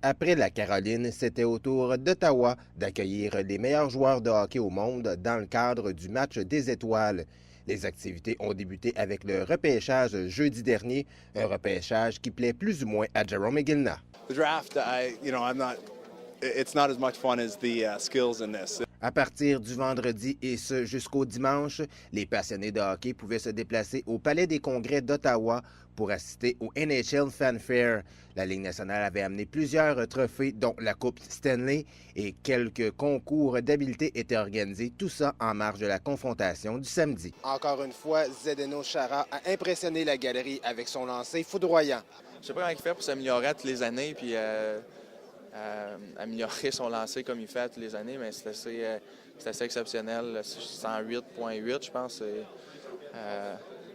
Après la Caroline, c'était au tour d'Ottawa d'accueillir les meilleurs joueurs de hockey au monde dans le cadre du match des étoiles. Les activités ont débuté avec le repêchage jeudi dernier, un repêchage qui plaît plus ou moins à Jarome Iginla. The draft, it's not as much fun as the skills in this. À partir du vendredi et ce jusqu'au dimanche, les passionnés de hockey pouvaient se déplacer au Palais des Congrès d'Ottawa pour assister au NHL Fanfare. La Ligue nationale avait amené plusieurs trophées, dont la Coupe Stanley, et quelques concours d'habileté étaient organisés, tout ça en marge de la confrontation du samedi. Encore une fois, Zdeno Chara a impressionné la galerie avec son lancer foudroyant. Je sais pas comment il fait pour s'améliorer toutes les années, puis améliorer son lancer comme il fait toutes les années, mais c'est assez exceptionnel. 108,8, je pense.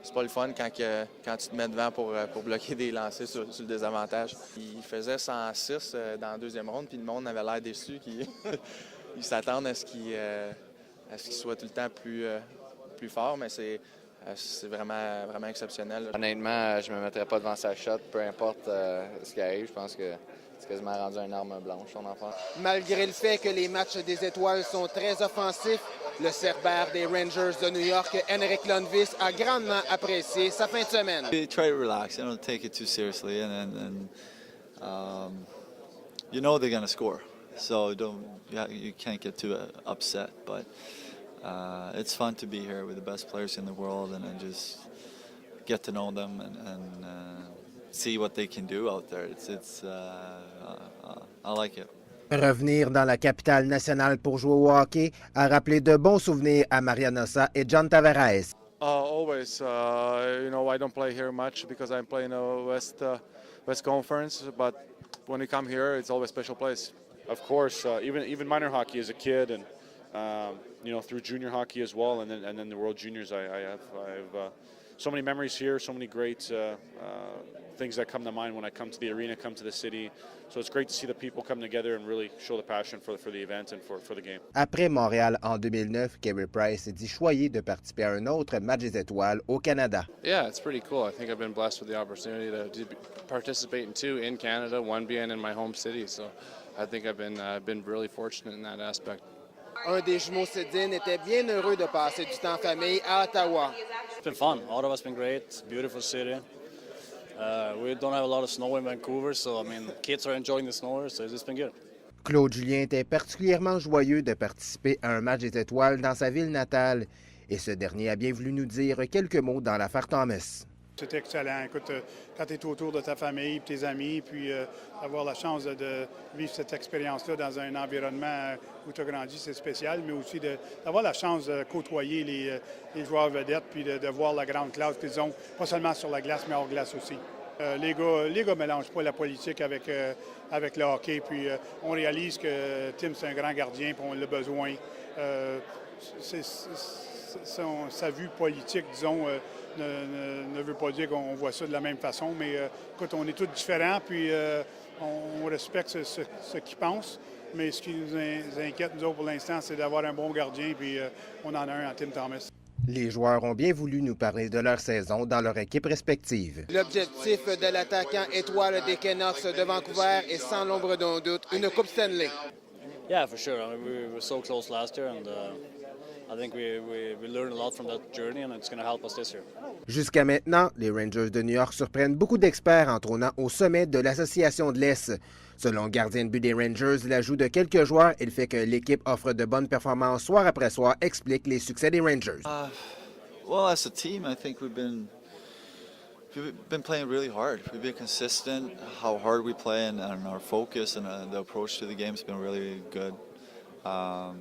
C'est pas le fun quand tu te mets devant pour bloquer des lancers sur le désavantage. Il faisait 106 dans la deuxième ronde, puis le monde avait l'air déçu. Ils s'attendent à ce qu'il soit tout le temps plus fort, mais c'est vraiment exceptionnel. Honnêtement, je ne me mettrais pas devant sa shot, peu importe ce qui arrive. Je pense que c'est quasiment rendu une arme blanche, son enfant. Malgré le fait que les matchs des étoiles sont très offensifs, le cerbère des Rangers de New York, Henrik Lundqvist, a grandement apprécié sa fin de semaine. Try to relax, don't take it too seriously, you know they're going to score, so you can't get too upset. But it's fun to be here with the best players in the world and just get to know them and see what they can do out there. I like it. Revenir dans la capitale nationale pour jouer au hockey a rappelé de bons souvenirs à Mariano Hossa et John Tavares. Always, I don't play here much because I'm playing a West Conference, but when you come here, it's always a special place. Of course, even minor hockey as a kid, and through junior hockey as well, and then the World Juniors, I have so many memories here, so many great things that come to mind when I come to the arena, come to the city. So it's great to see the people come together and really show the passion for the event and for the game. Après Montréal en 2009, Carey Price dit choyé de participer à un autre match des étoiles au Canada. Yeah, it's pretty cool. I think I've been blessed with the opportunity to participate in two in Canada, one being in my home city. So I think I've been really fortunate in that aspect. Un des jumeaux Sedin était bien heureux de passer du temps en famille à Ottawa. It's been fun. Ottawa's been great. It's a beautiful city. We don't have a lot of snow in Vancouver, so kids are enjoying the snow, so it's been good. Claude Julien était particulièrement joyeux de participer à un match des étoiles dans sa ville natale. Et ce dernier a bien voulu nous dire quelques mots dans l'affaire Thomas. C'était excellent. Écoute, quand tu es autour de ta famille, tes amis, puis avoir la chance de vivre cette expérience-là dans un environnement où tu as grandi, c'est spécial, mais aussi d'avoir la chance de côtoyer les joueurs vedettes, puis de voir la grande classe qu'ils ont, pas seulement sur la glace, mais hors glace aussi. Les gars ne mélangent pas la politique avec le hockey, puis on réalise que Tim, c'est un grand gardien, puis on l'a besoin. Sa vue politique, disons, ne veut pas dire qu'on voit ça de la même façon, mais écoute, on est tous différents, puis on respecte ce qu'ils pensent. Mais ce qui nous inquiète, nous autres, pour l'instant, c'est d'avoir un bon gardien, puis on en a un en Tim Thomas. Les joueurs ont bien voulu nous parler de leur saison dans leur équipe respective. L'objectif de l'attaquant étoile des Canucks de Vancouver est sans l'ombre d'un doute une Coupe Stanley. Yeah, for sure. We were so close last year, and I think we learned a lot from that journey, and it's going to help us this year. Jusqu'à maintenant, les Rangers de New York surprennent beaucoup d'experts en trônant au sommet de l'Association de l'Est. Selon le gardien de but des Rangers, l'ajout de quelques joueurs et le fait que l'équipe offre de bonnes performances soir après soir explique les succès des Rangers. Well, as a team, I think we've been playing really hard. We've been consistent. How hard we play and our focus and the approach to the game has been really good. I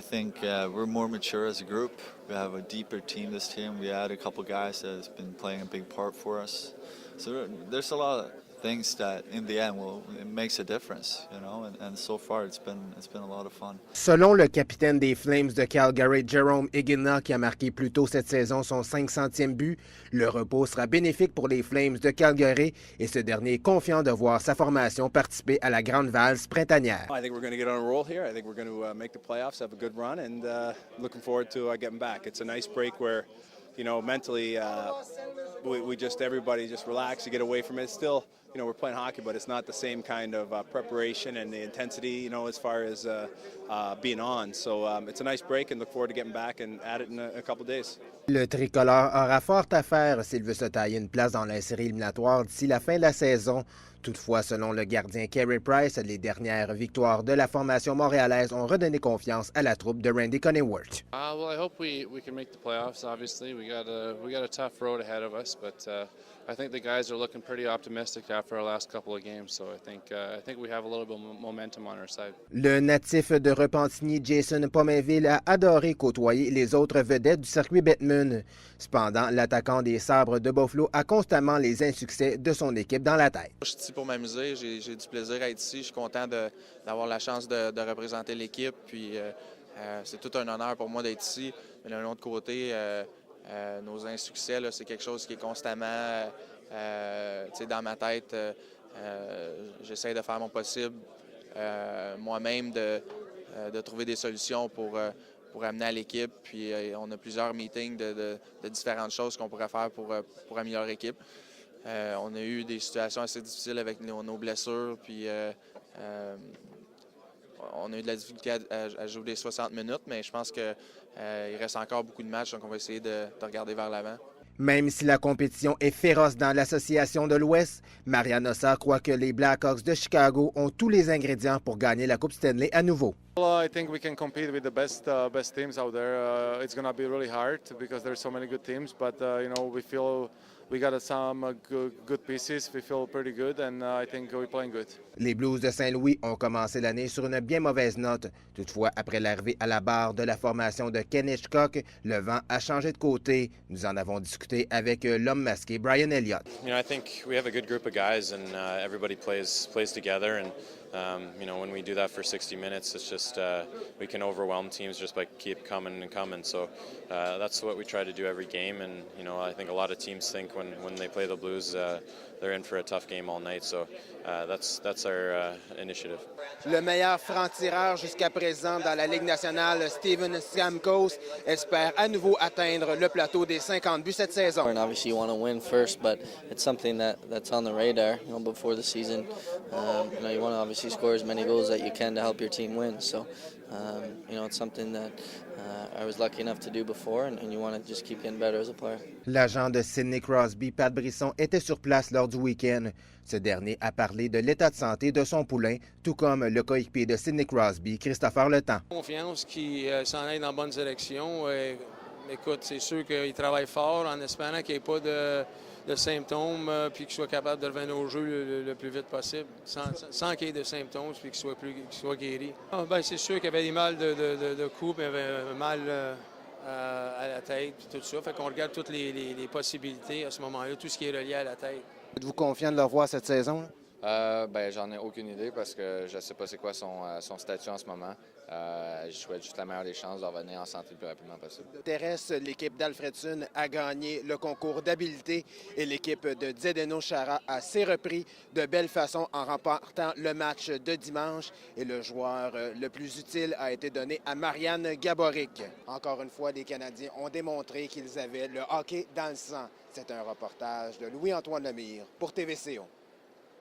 think we're more mature as a group. We have a deeper team this team. We add a couple guys that has been playing a big part for us. So there's a lot of things that in the end it makes a difference, and so far it's been a lot of fun. Selon le capitaine des Flames de Calgary, Jarome Iginla, qui a marqué plus tôt cette saison son 500e but, le repos sera bénéfique pour les Flames de Calgary et ce dernier est confiant de voir sa formation participer à la grande valse printanière. I think we're going to get on a roll here. I think we're going to make the playoffs, have a good run, and looking forward to getting back. It's a nice break where, mentally, everybody just relax, you get away from it. It's still you know, we're playing hockey, but it's not the same kind of preparation and the intensity, you know, as far as being on. So it's a nice break and look forward to getting back and at it in a couple of days. Le tricolore aura fort à faire s'il veut se tailler une place dans la série éliminatoire d'ici la fin de la saison. Toutefois, selon le gardien Carey Price, les dernières victoires de la formation montréalaise ont redonné confiance à la troupe de Randy Conneyworth. Well, I hope we can make the playoffs. Obviously, we got a tough road ahead of us, but I think the guys are looking pretty optimistic after our last couple of games. So I think we have a little bit of momentum on our side. Le natif de Repentigny, Jason Pominville, a adoré côtoyer les autres vedettes du circuit Bettman. Cependant, l'attaquant des Sabres de Buffalo a constamment les insuccès de son équipe dans la tête. Je suis ici pour m'amuser, j'ai du plaisir à être ici. Je suis content d'avoir la chance de représenter l'équipe. Puis c'est tout un honneur pour moi d'être ici. Mais d'un autre côté, nos insuccès, c'est quelque chose qui est constamment dans ma tête. J'essaie de faire mon possible moi-même de trouver des solutions pour amener à l'équipe. Puis on a plusieurs meetings de différentes choses qu'on pourrait faire pour améliorer l'équipe. On a eu des situations assez difficiles avec nos blessures, puis on a eu de la difficulté à jouer des 60 minutes, mais je pense qu'il reste encore beaucoup de matchs, donc on va essayer de regarder vers l'avant. Même si la compétition est féroce dans l'association de l'Ouest, Marian Hossa croit que les Blackhawks de Chicago ont tous les ingrédients pour gagner la Coupe Stanley à nouveau. Well, I think we can compete with the best teams out there. It's going to be really hard because there's so many good teams, but you know, we feel we got some good pieces. We feel pretty good, and I think we're playing good. Les Blues de Saint-Louis ont commencé l'année sur une bien mauvaise note. Toutefois, après l'arrivée à la barre de la formation de Ken Hitchcock, le vent a changé de côté. Nous en avons discuté avec l'homme masqué Brian Elliott. You know, I think we have a good group of guys, and everybody plays together. And you know, when we do that for 60 minutes, it's just we can overwhelm teams just by keep coming and coming. So that's what we try to do every game. And you know, I think a lot of teams think when they play the Blues, they're in for a tough game all night. So that's our initiative. Le meilleur franc-tireur jusqu'à présent dans la Ligue nationale, Steven Stamkos, espère à nouveau atteindre le plateau des 50 buts cette saison. And obviously, you want to win first, but it's something that's on the radar. You know, before the season, you know, you want to obviously score as many goals that you can to help your team win. So, you know, it's something that I was lucky enough to do before, and you want to just keep getting better as a player. L'agent de Sidney Crosby, Pat Brisson, était sur place lors du week-end. Ce dernier a parlé de l'état de santé de son poulain, tout comme le coéquipier de Sidney Crosby, Christopher Letang. Confiance qu'il s'en aille dans la bonne direction. Écoute, c'est sûr qu'il travaille fort en espérant qu'il n'y ait pas de symptômes puis qu'il soit capable de revenir au jeu le plus vite possible, sans qu'il y ait de symptômes puis qu'il soit guéri. C'est sûr qu'il y avait des mal de cou, il y avait mal à la tête puis tout ça. Fait qu'on regarde toutes les possibilités à ce moment-là, tout ce qui est relié à la tête. Êtes-vous confiant de le revoir cette saison? J'en ai aucune idée parce que je ne sais pas c'est quoi son statut en ce moment. Je souhaite juste la meilleure des chances de revenir en santé le plus rapidement possible. Terrestre, l'équipe d'Alfredson a gagné le concours d'habileté et l'équipe de Zdeno Chara a s'est repris de belle façon en remportant le match de dimanche. Et le joueur le plus utile a été donné à Marianne Gaborik. Encore une fois, les Canadiens ont démontré qu'ils avaient le hockey dans le sang. C'est un reportage de Louis-Antoine Lemire pour TVCO.